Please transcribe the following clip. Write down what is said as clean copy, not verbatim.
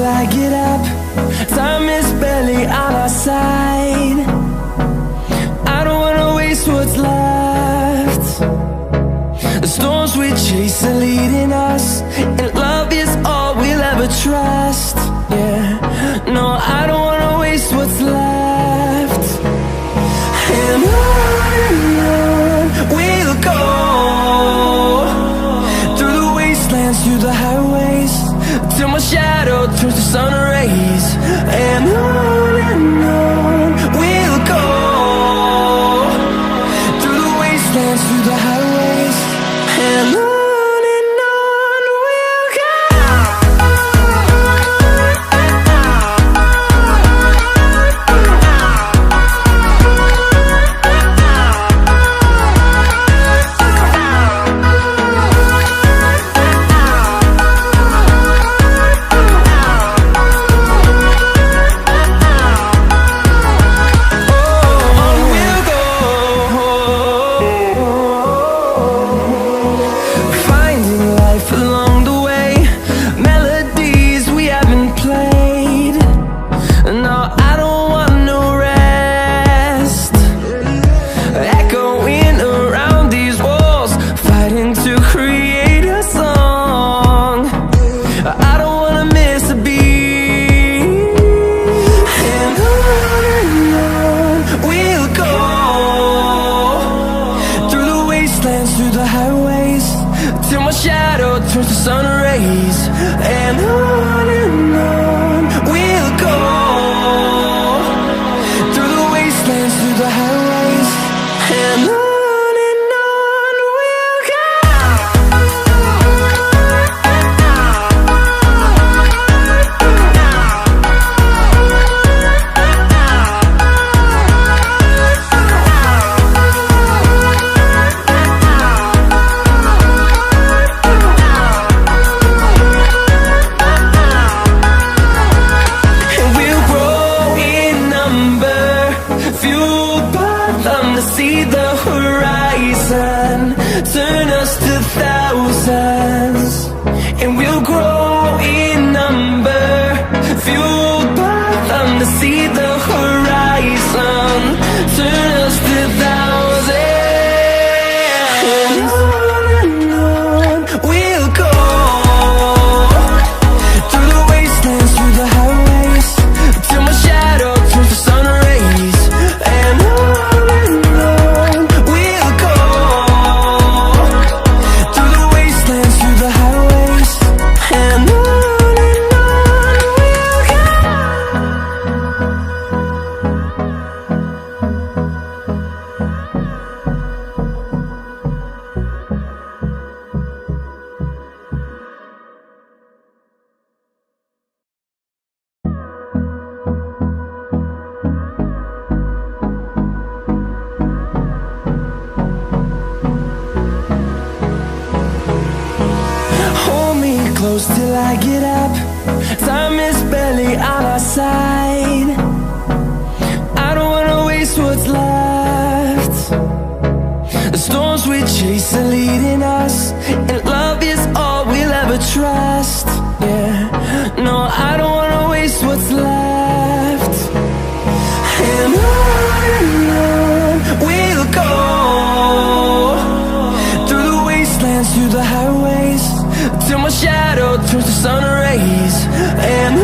I get up. Time is barely on our side. I don't wanna waste what's left. The storms we chase are leading us, and love is all we'll ever trust. Yeah, no, I don't wanna waste what's left. And on we'll go, through the wastelands, through the highways, till my shadow turns to sun rays. And on we'll go, through the wastelands, through the highways, and on we'll go. Through the highways, till my shadow turns to sun rays. And on we'll go, through the wastelands, through the highways, and on we'll go. See the horizon, turn us to thousands, and we'll grow in number, fueled by them. To see the horizon, turn us to thousands, and on we'll go, through the wastelands, through the highways, till my shadow turns to sun rays. And close till I get up. Time is barely on our side. I don't wanna waste what's left. The storms we chase are leading us, and love is all we'll ever trust. Yeah, no, I don't wanna waste what's left. And on we'll go, through the wastelands, through the highways, till my shadow turns to sun rays. And